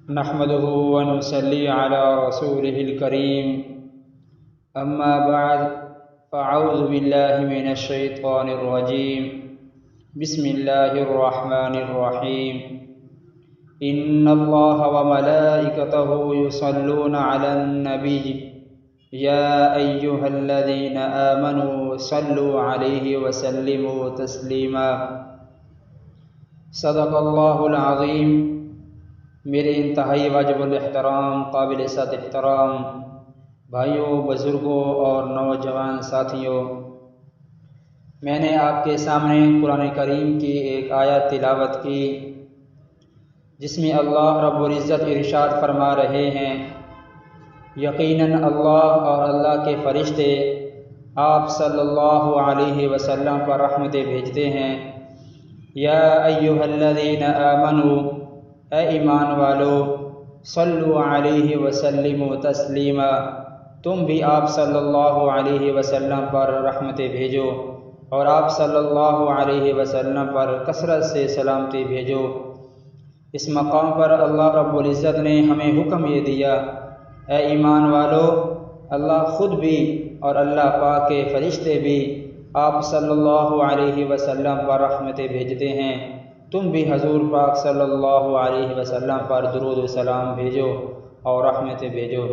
نحمده ونصلي على رسوله الكريم أما بعد فأعوذ بالله من الشيطان الرجيم بسم الله الرحمن الرحيم إن الله وملائكته يصلون على النبي يا أيها الذين آمنوا صلوا عليه وسلموا تسليما صدق اللہ العظیم۔ میرے انتہائی واجب الاحترام قابل صد احترام بھائیوں، بزرگوں اور نوجوان ساتھیوں، میں نے آپ کے سامنے قرآن کریم کی ایک آیت تلاوت کی جس میں اللہ رب العزت ارشاد فرما رہے ہیں، یقیناً اللہ اور اللہ کے فرشتے آپ صلی اللہ علیہ وسلم پر رحمتیں بھیجتے ہیں۔ یا ایھا الذین آمنوا، اے ایمان والو، صلو علیہ وسلموا تسلیما، تم بھی آپ صلی اللہ علیہ وسلم پر رحمتیں بھیجو اور آپ صلی اللہ علیہ وسلم پر کثرت سے سلامتی بھیجو۔ اس مقام پر اللہ رب العزت نے ہمیں حکم یہ دیا، اے ایمان والو، اللہ خود بھی اور اللہ پاک کے فرشتے بھی آپ صلی اللہ علیہ وسلم پر رحمتیں بھیجتے ہیں، تم بھی حضور پاک صلی اللہ علیہ وسلم پر درود و سلام بھیجو اور رحمتیں بھیجو۔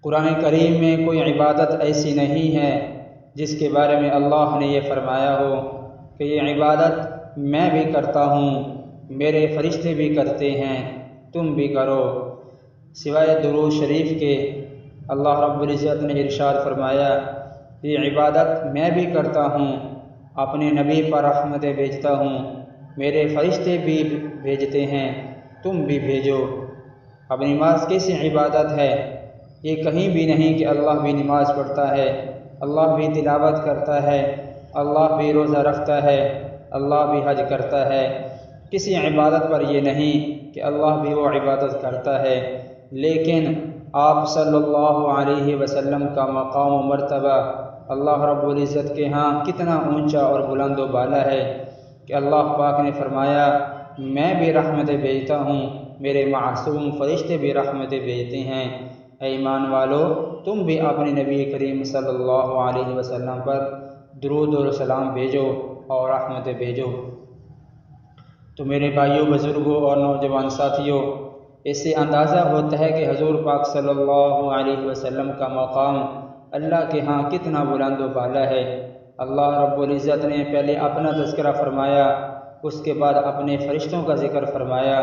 قرآن کریم میں کوئی عبادت ایسی نہیں ہے جس کے بارے میں اللہ نے یہ فرمایا ہو کہ یہ عبادت میں بھی کرتا ہوں، میرے فرشتے بھی کرتے ہیں، تم بھی کرو، سوائے درود شریف کے۔ اللہ رب العزت نے ارشاد فرمایا، یہ عبادت میں بھی کرتا ہوں، اپنے نبی پر رحمتیں بھیجتا ہوں، میرے فرشتے بھی بھیجتے ہیں، تم بھی بھیجو۔ اب نماز کیسی عبادت ہے؟ یہ کہیں بھی نہیں کہ اللہ بھی نماز پڑھتا ہے، اللہ بھی تلاوت کرتا ہے، اللہ بھی روزہ رکھتا ہے، اللہ بھی حج کرتا ہے۔ کسی عبادت پر یہ نہیں کہ اللہ بھی وہ عبادت کرتا ہے، لیکن آپ صلی اللہ علیہ وسلم کا مقام و مرتبہ اللہ رب العزت کے ہاں کتنا اونچا اور بلند و بالا ہے کہ اللہ پاک نے فرمایا، میں بھی رحمتیں بھیجتا ہوں، میرے معصوم فرشتے بھی رحمتیں بھیجتے ہیں۔ اے ایمان والو، تم بھی اپنے نبی کریم صلی اللہ علیہ وسلم پر درود و سلام بھیجو اور رحمتیں بھیجو۔ تو میرے بھائیوں، بزرگوں اور نوجوان ساتھیوں، اس سے اندازہ ہوتا ہے کہ حضور پاک صلی اللہ علیہ وسلم کا مقام اللہ کے ہاں کتنا بلند و بالا ہے۔ اللہ رب العزت نے پہلے اپنا تذکرہ فرمایا، اس کے بعد اپنے فرشتوں کا ذکر فرمایا۔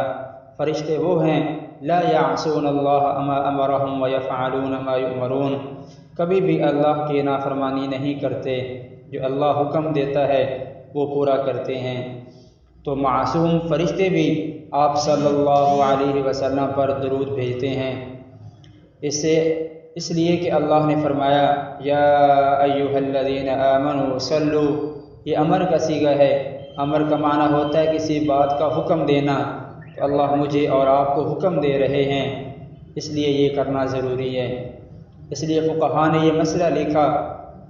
فرشتے وہ ہیں، لا یعصون اللہ ما امرہم ویفعلون ما یؤمرون، کبھی بھی اللہ کی نافرمانی نہیں کرتے، جو اللہ حکم دیتا ہے وہ پورا کرتے ہیں۔ تو معصوم فرشتے بھی آپ صلی اللہ علیہ وسلم پر درود بھیجتے ہیں، اس لیے کہ اللہ نے فرمایا، یا ایھا الذین آمنوا صلوا، یہ امر کا صیغہ ہے۔ امر کا معنی ہوتا ہے کسی بات کا حکم دینا، تو اللہ مجھے اور آپ کو حکم دے رہے ہیں، اس لیے یہ کرنا ضروری ہے۔ اس لیے فقہاء نے یہ مسئلہ لکھا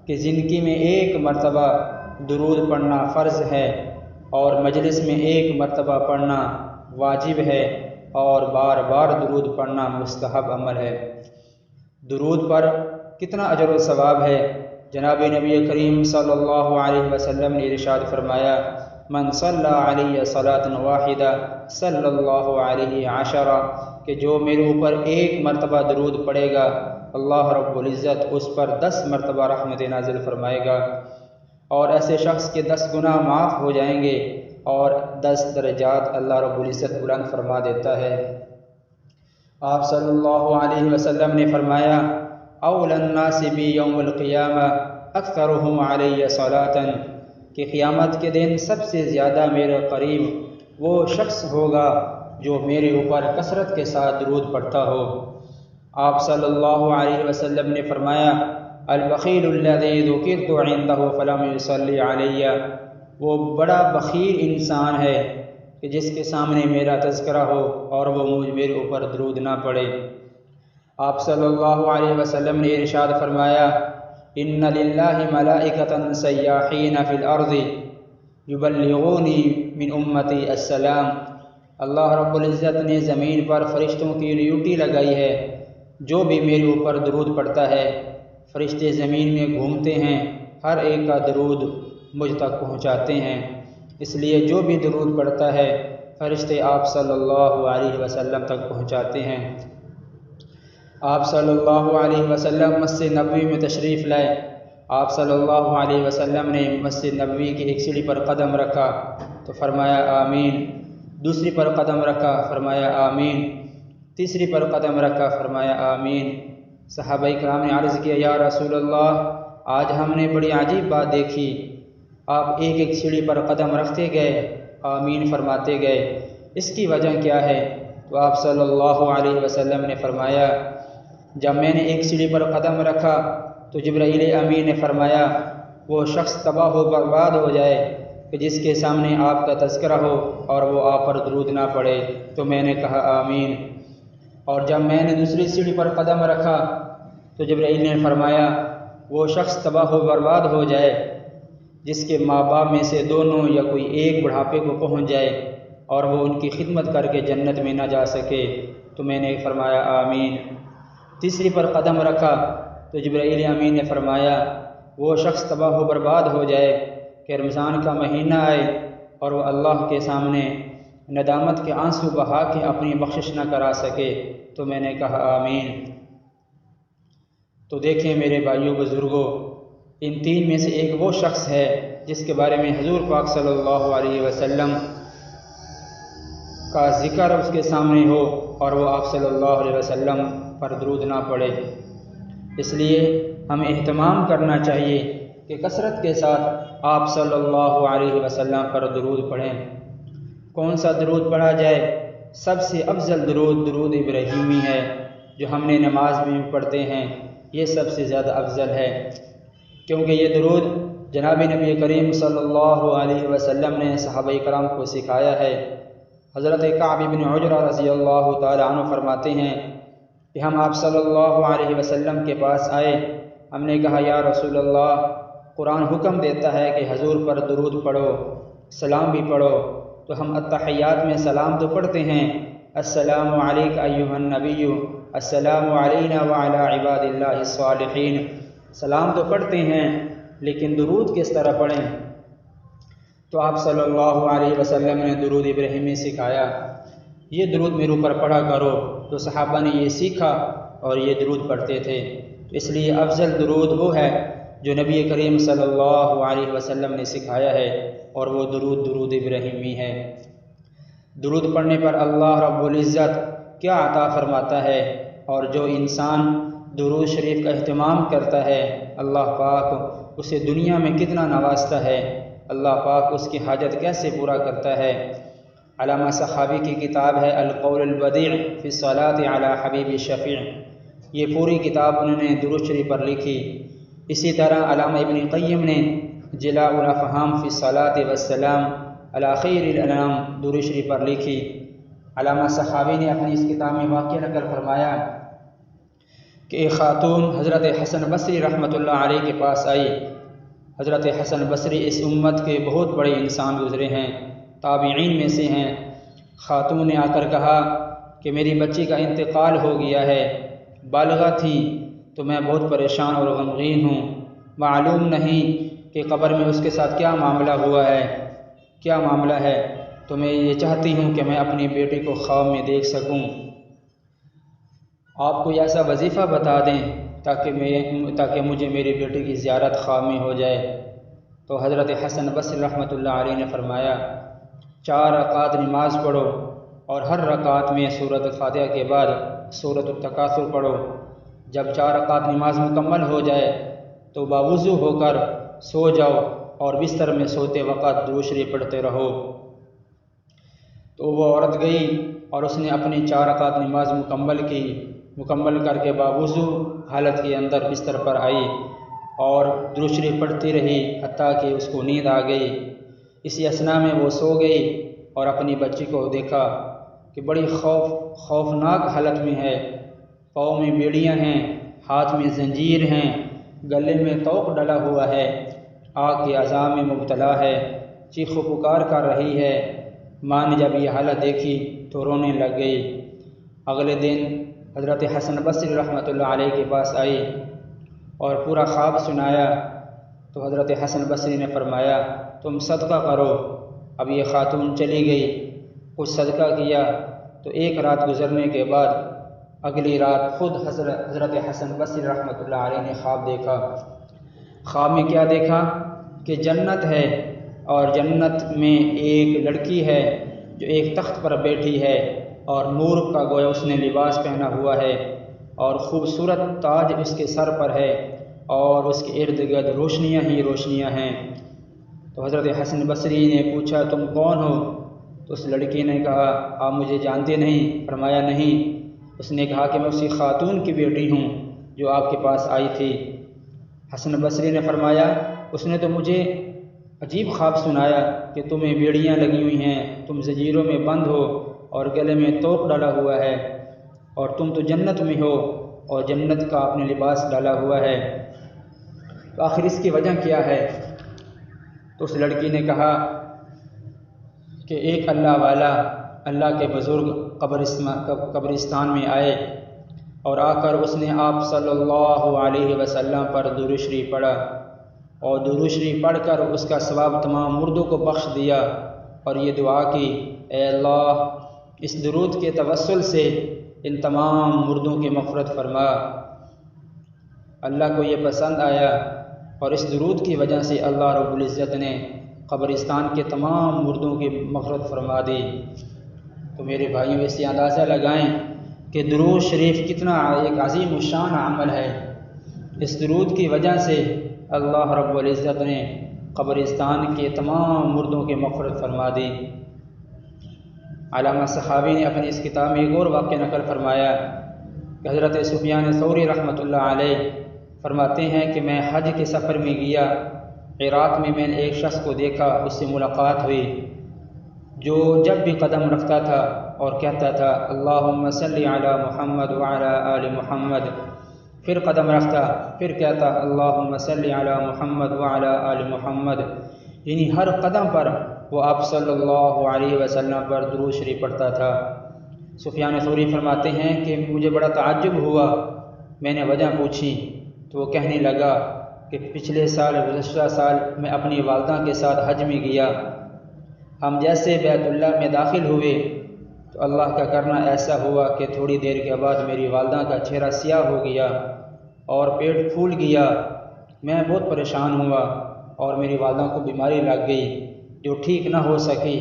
کہ زندگی میں ایک مرتبہ درود پڑھنا فرض ہے اور مجلس میں ایک مرتبہ پڑھنا واجب ہے، اور بار بار درود پڑھنا مستحب عمل ہے۔ درود پر کتنا اجر و ثواب ہے؟ جناب نبی کریم صلی اللہ علیہ وسلم نے ارشاد فرمایا، من صلی علیہ صلاۃ واحدہ صلی اللہ علیہ عشرہ، کہ جو میرے اوپر ایک مرتبہ درود پڑھے گا، اللہ رب العزت اس پر 10 مرتبہ رحمت نازل فرمائے گا، اور ایسے شخص کے 10 گناہ معاف ہو جائیں گے اور 10 درجات اللہ رب العزت بلند فرما دیتا ہے۔ آپ صلی اللہ علیہ وسلم نے فرمایا، اولی الناس بی یوم القیامہ اکثرہم علیہ صلاۃ، کہ قیامت کے دن سب سے زیادہ میرے قریب وہ شخص ہوگا جو میرے اوپر کثرت کے ساتھ درود پڑھتا ہو۔ آپ صلی اللہ علیہ وسلم نے فرمایا، البخیل الذی ذکرت عندہ فلم یصلی علیہ، وہ بڑا بخیل انسان ہے کہ جس کے سامنے میرا تذکرہ ہو اور وہ میرے اوپر درود نہ پڑھے۔ آپ صلی اللہ علیہ وسلم نے ارشاد فرمایا، ان للہ ملائکۃ سیاحین فی الارض یبلغونی من امتی السلام، اللہ رب العزت نے زمین پر فرشتوں کی ڈیوٹی لگائی ہے، جو بھی میرے اوپر درود پڑھتا ہے فرشتے زمین میں گھومتے ہیں، ہر ایک کا درود مجھ تک پہنچاتے ہیں۔ اس لیے جو بھی درود پڑھتا ہے فرشتے آپ صلی اللہ علیہ وسلم تک پہنچاتے ہیں۔ آپ صلی اللہ علیہ وسلم مسجد نبوی میں تشریف لائے۔ آپ صلی اللہ علیہ وسلم نے مسجد نبوی کی ایک سیڑھی پر قدم رکھا تو فرمایا آمین، دوسری پر قدم رکھا فرمایا آمین، تیسری پر قدم رکھا فرمایا آمین۔ صحابہ کرام نے عرض کیا یا رسول اللہ، آج ہم نے بڑی عجیب بات دیکھی، آپ ایک ایک سیڑھی پر قدم رکھتے گئے، آمین فرماتے گئے، اس کی وجہ کیا ہے؟ تو آپ صلی اللہ علیہ وسلم نے فرمایا جب میں نے ایک سیڑھی پر قدم رکھا تو جبرائیل امین نے فرمایا وہ شخص تباہ و برباد ہو جائے کہ جس کے سامنے آپ کا تذکرہ ہو اور وہ آپ پر درود نہ پڑے، تو میں نے کہا آمین۔ اور جب میں نے دوسری سیڑھی پر قدم رکھا تو جبرائیل نے فرمایا وہ شخص تباہ و برباد ہو جائے جس کے ماں باپ میں سے دونوں یا کوئی ایک بڑھاپے کو پہنچ جائے اور وہ ان کی خدمت کر کے جنت میں نہ جا سکے، تو میں نے فرمایا آمین۔ تیسری پر قدم رکھا تو جبرائیل امین نے فرمایا وہ شخص تباہ و برباد ہو جائے کہ رمضان کا مہینہ آئے اور وہ اللہ کے سامنے ندامت کے آنسو بہا کے اپنی بخشش نہ کرا سکے، تو میں نے کہا آمین۔ تو دیکھیں میرے بھائیوں بزرگوں، ان تین میں سے ایک وہ شخص ہے جس کے بارے میں حضور پاک صلی اللہ علیہ وسلم کا ذکر اس کے سامنے ہو اور وہ آپ صلی اللہ علیہ وسلم پر درود نہ پڑے۔ اس لیے ہمیں اہتمام کرنا چاہیے کہ کثرت کے ساتھ آپ صلی اللہ علیہ وسلم پر درود پڑھیں۔ کون سا درود پڑھا جائے؟ سب سے افضل درود درود ابراہیمی ہے جو ہم نے نماز میں پڑھتے ہیں، یہ سب سے زیادہ افضل ہے، کیونکہ یہ درود جناب نبی کریم صلی اللہ علیہ وسلم نے صحابہ کرام کو سکھایا ہے۔ حضرت کعب بن عجرہ رضی اللہ تعالی عنہ فرماتے ہیں کہ ہم آپ صلی اللہ علیہ وسلم کے پاس آئے، ہم نے کہا یا رسول اللہ، قرآن حکم دیتا ہے کہ حضور پر درود پڑھو، سلام بھی پڑھو، تو ہم التحیات میں سلام تو پڑھتے ہیں، السلام علیک ایھا النبی، السلام علینا وعلی عباد اللہ الصالحین، سلام تو پڑھتے ہیں لیکن درود کس طرح پڑھیں؟ تو آپ صلی اللہ علیہ وسلم نے درود ابراہیمی سکھایا، یہ درود میرے اوپر پڑھا کرو، تو صحابہ نے یہ سیکھا اور یہ درود پڑھتے تھے۔ تو اس لیے افضل درود وہ ہے جو نبی کریم صلی اللہ علیہ وسلم نے سکھایا ہے، اور وہ درود درود ابراہیمی ہے۔ درود پڑھنے پر اللہ رب العزت کیا عطا فرماتا ہے، اور جو انسان درود شریف کا اہتمام کرتا ہے اللہ پاک اسے دنیا میں کتنا نوازتا ہے، اللہ پاک اس کی حاجت کیسے پورا کرتا ہے۔ علامہ سخاوی کی کتاب ہے القول البدیع فی الصلاۃ علی حبیب الشفیع، یہ پوری کتاب انہوں نے درود شریف پر لکھی۔ اسی طرح علامہ ابن قیم نے جلاء الافہام فی الصلاۃ والسلام علی خیر الانام درود شریف پر لکھی۔ علامہ سخاوی نے اپنی اس کتاب میں واقعہ نقل فرمایا کہ ایک خاتون حضرت حسن بصری رحمۃ اللہ علیہ کے پاس آئی۔ حضرت حسن بصری اس امت کے بہت بڑے انسان گزرے ہیں، تابعین میں سے ہیں۔ خاتون نے آ کر کہا کہ میری بچی کا انتقال ہو گیا ہے، بالغہ تھی، تو میں بہت پریشان اور غمگین ہوں، معلوم نہیں کہ قبر میں اس کے ساتھ کیا معاملہ ہوا ہے، کیا معاملہ ہے، تو میں یہ چاہتی ہوں کہ میں اپنی بیٹی کو خواب میں دیکھ سکوں، آپ کوئی ایسا وظیفہ بتا دیں تاکہ مجھے میری بیٹی کی زیارت خواب میں ہو جائے۔ تو حضرت حسن بصری رحمۃ اللہ علیہ نے فرمایا 4 رکعات نماز پڑھو اور ہر رکعت میں سورۃ فاتحہ کے بعد سورۃ التکاثر پڑھو، جب 4 رکعات نماز مکمل ہو جائے تو باوضو ہو کر سو جاؤ اور بستر میں سوتے وقت درود شریف پڑھتے رہو۔ تو وہ عورت گئی اور اس نے اپنی 4 رکعات نماز مکمل کر کے باوضو حالت کے اندر بستر پر آئی اور درود شریف پڑھتی رہی حتیٰ کہ اس کو نیند آ گئی۔ اسی اثناء میں وہ سو گئی اور اپنی بچی کو دیکھا کہ بڑی خوفناک حالت میں ہے، پاؤں میں بیڑیاں ہیں، ہاتھ میں زنجیر ہیں، گلے میں طوق ڈلا ہوا ہے، آگ کے عذاب میں مبتلا ہے، چیخ و پکار کر رہی ہے، ماں نے جب یہ حالت دیکھی تو رونے لگ گئی۔ اگلے دن حضرت حسن بصری رحمۃ اللہ علیہ کے پاس آئی اور پورا خواب سنایا، تو حضرت حسن بصری نے فرمایا تم صدقہ کرو۔ اب یہ خاتون چلی گئی، کچھ صدقہ کیا، تو ایک رات گزرنے کے بعد اگلی رات خود حضرت حسن بصری رحمۃ اللہ علیہ نے خواب دیکھا۔ خواب میں کیا دیکھا کہ جنت ہے، اور جنت میں ایک لڑکی ہے جو ایک تخت پر بیٹھی ہے، اور نور کا گویا اس نے لباس پہنا ہوا ہے، اور خوبصورت تاج اس کے سر پر ہے، اور اس کے ارد گرد روشنیاں ہی روشنیاں ہیں۔ تو حضرت حسن بصری نے پوچھا تم کون ہو؟ تو اس لڑکی نے کہا آپ مجھے جانتے نہیں؟ فرمایا نہیں۔ اس نے کہا کہ میں اسی خاتون کی بیٹی ہوں جو آپ کے پاس آئی تھی۔ حسن بصری نے فرمایا اس نے تو مجھے عجیب خواب سنایا کہ تمہیں بیڑیاں لگی ہوئی ہیں، تم زنجیروں میں بند ہو اور گلے میں توق ڈالا ہوا ہے، اور تم تو جنت میں ہو اور جنت کا اپنے لباس ڈالا ہوا ہے، تو آخر اس کی وجہ کیا ہے؟ تو اس لڑکی نے کہا کہ ایک اللہ والا، اللہ کے بزرگ قبرستان میں آئے، اور آ کر اس نے آپ صلی اللہ علیہ وسلم پر درود شریف پڑھا، اور درود شریف پڑھ کر اس کا ثواب تمام مردوں کو بخش دیا، اور یہ دعا کی اے اللہ اس درود کے توسل سے ان تمام مردوں کی مغفرت فرما۔ اللہ کو یہ پسند آیا، اور اس درود کی وجہ سے اللہ رب العزت نے قبرستان کے تمام مردوں کی مغفرت فرما دی۔ تو میرے بھائیوں اس سے اندازہ لگائیں کہ درود شریف کتنا ایک عظیم الشان عمل ہے۔ اس درود کی وجہ سے اللہ رب العزت نے قبرستان کے تمام مردوں کی مغفرت فرما دی۔ علامہ صحابی نے اپنی اس کتاب میں ایک اور واقعہ نقل فرمایا کہ حضرت سفیان ثوری رحمۃ اللہ علیہ فرماتے ہیں کہ میں حج کے سفر میں گیا، عراق میں نے ایک شخص کو دیکھا، اس سے ملاقات ہوئی جو جب بھی قدم رکھتا تھا اور کہتا تھا اللہم صلی علی محمد وعلی آل محمد، پھر قدم رکھتا، پھر کہتا اللہم صلی علی محمد وعلی آل محمد، یعنی ہر قدم پر وہ آپ صلی اللہ علیہ وسلم پر درود شریف پڑھتا تھا۔ سفیان ثوری فرماتے ہیں کہ مجھے بڑا تعجب ہوا، میں نے وجہ پوچھی تو وہ کہنے لگا کہ پچھلے سال گزشتہ سال میں اپنی والدہ کے ساتھ حج میں گیا، ہم جیسے بیت اللہ میں داخل ہوئے تو اللہ کا کرنا ایسا ہوا کہ تھوڑی دیر کے بعد میری والدہ کا چہرہ سیاہ ہو گیا اور پیٹ پھول گیا، میں بہت پریشان ہوا اور میری والدہ کو بیماری لگ گئی جو ٹھیک نہ ہو سکی،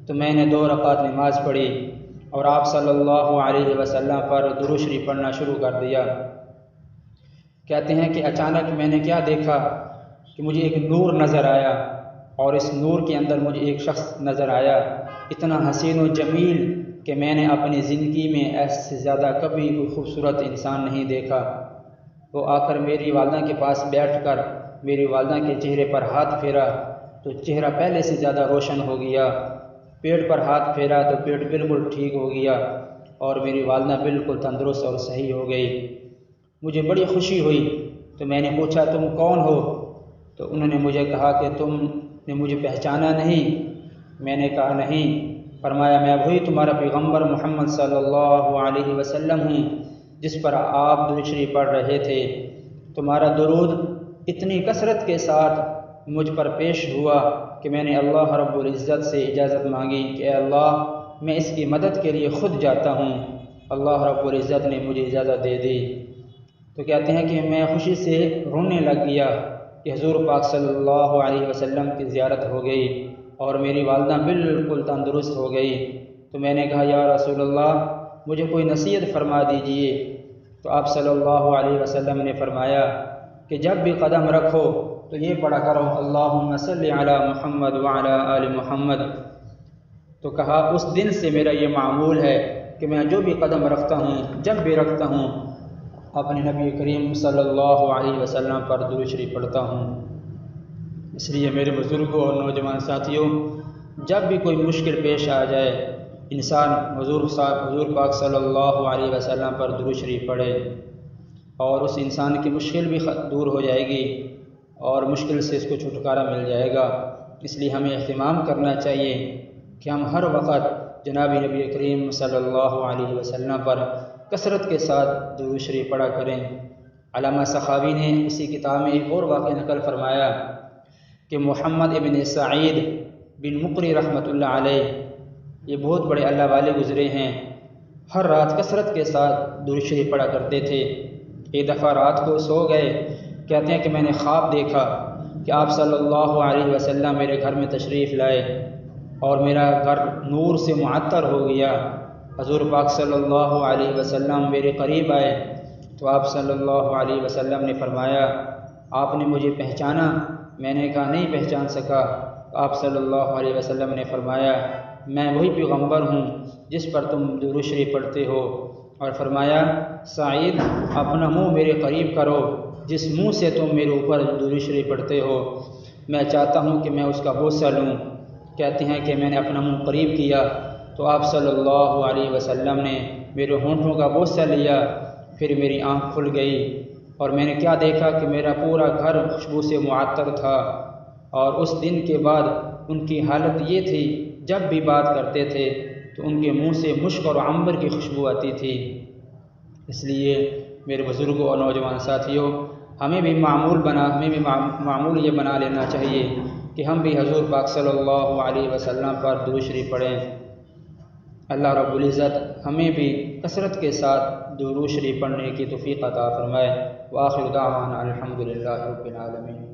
تو میں نے 2 رکعت نماز پڑھی اور آپ صلی اللہ علیہ وسلم پر درود شریف پڑھنا شروع کر دیا۔ کہتے ہیں کہ اچانک میں نے کیا دیکھا کہ مجھے ایک نور نظر آیا، اور اس نور کے اندر مجھے ایک شخص نظر آیا اتنا حسین و جمیل کہ میں نے اپنی زندگی میں ایسے سے زیادہ کبھی کوئی خوبصورت انسان نہیں دیکھا۔ وہ آ کر میری والدہ کے پاس بیٹھ کر میری والدہ کے چہرے پر ہاتھ پھیرا تو چہرہ پہلے سے زیادہ روشن ہو گیا، پیٹ پر ہاتھ پھیرا تو پیٹ بالکل ٹھیک ہو گیا، اور میری والدہ بالکل تندرست اور صحیح ہو گئی۔ مجھے بڑی خوشی ہوئی، تو میں نے پوچھا تم کون ہو؟ تو انہوں نے مجھے کہا کہ تم نے مجھے پہچانا نہیں؟ میں نے کہا نہیں۔ فرمایا میں وہی تمہارا پیغمبر محمد صلی اللہ علیہ وسلم ہوں جس پر آپ درود شریف پڑھ رہے تھے، تمہارا درود اتنی کثرت کے ساتھ مجھ پر پیش ہوا کہ میں نے اللہ رب العزت سے اجازت مانگی کہ اے اللہ میں اس کی مدد کے لیے خود جاتا ہوں، اللہ رب العزت نے مجھے اجازت دے دی۔ تو کہتے ہیں کہ میں خوشی سے رونے لگ گیا کہ حضور پاک صلی اللہ علیہ وسلم کی زیارت ہو گئی اور میری والدہ بالکل تندرست ہو گئی۔ تو میں نے کہا یا رسول اللہ مجھے کوئی نصیحت فرما دیجئے، تو آپ صلی اللہ علیہ وسلم نے فرمایا کہ جب بھی قدم رکھو تو یہ پڑھا کرو اللہم صلی علی محمد وعلی آل محمد۔ تو کہا اس دن سے میرا یہ معمول ہے کہ میں جو بھی قدم رکھتا ہوں، جب بھی رکھتا ہوں، اپنے نبی کریم صلی اللہ علیہ وسلم پر درود شریف پڑھتا ہوں۔ اس لیے میرے بزرگوں اور نوجوان ساتھیوں، جب بھی کوئی مشکل پیش آ جائے انسان حضور پاک صلی اللہ علیہ وسلم پر درود شریف پڑھے اور اس انسان کی مشکل بھی دور ہو جائے گی اور مشکل سے اس کو چھٹکارا مل جائے گا۔ اس لیے ہمیں اہتمام کرنا چاہیے کہ ہم ہر وقت جناب نبی کریم صلی اللہ علیہ وسلم پر کثرت کے ساتھ درود شریف پڑھا کریں۔ علامہ سخاوی نے اسی کتاب میں ایک اور واقعہ نقل فرمایا کہ محمد ابن سعید بن مقری رحمۃ اللہ علیہ یہ بہت بڑے اللہ والے گزرے ہیں، ہر رات کثرت کے ساتھ درود شریف پڑھا کرتے تھے۔ ایک دفعہ رات کو سو گئے، کہتے ہیں کہ میں نے خواب دیکھا کہ آپ صلی اللہ علیہ وسلم میرے گھر میں تشریف لائے اور میرا گھر نور سے معطر ہو گیا۔ حضور پاک صلی اللہ علیہ وسلم میرے قریب آئے تو آپ صلی اللہ علیہ وسلم نے فرمایا آپ نے مجھے پہچانا؟ میں نے کہا نہیں پہچان سکا۔ آپ صلی اللہ علیہ وسلم نے فرمایا میں وہی پیغمبر ہوں جس پر تم درود شریف پڑھتے ہو، اور فرمایا سعید اپنا منہ میرے قریب کرو، جس منہ سے تم میرے اوپر درود شریف پڑھتے ہو میں چاہتا ہوں کہ میں اس کا بوسہ لوں۔ کہتے ہیں کہ میں نے اپنا منہ قریب کیا تو آپ صلی اللہ علیہ وسلم نے میرے ہونٹوں کا بوسہ لیا، پھر میری آنکھ کھل گئی اور میں نے کیا دیکھا کہ میرا پورا گھر خوشبو سے معطر تھا، اور اس دن کے بعد ان کی حالت یہ تھی جب بھی بات کرتے تھے تو ان کے منہ سے مشک اور عنبر کی خوشبو آتی تھی۔ اس لیے میرے بزرگوں اور نوجوان ساتھیوں ہمیں بھی معمول یہ بنا لینا چاہیے کہ ہم بھی حضور پاک صلی اللہ علیہ وسلم پر درود شریف پڑھیں۔ اللہ رب العزت ہمیں بھی کثرت کے ساتھ درود شریف پڑھنے کی توفیق عطا فرمائے۔ وآخر دعوانا الحمدللہ رب العالمین۔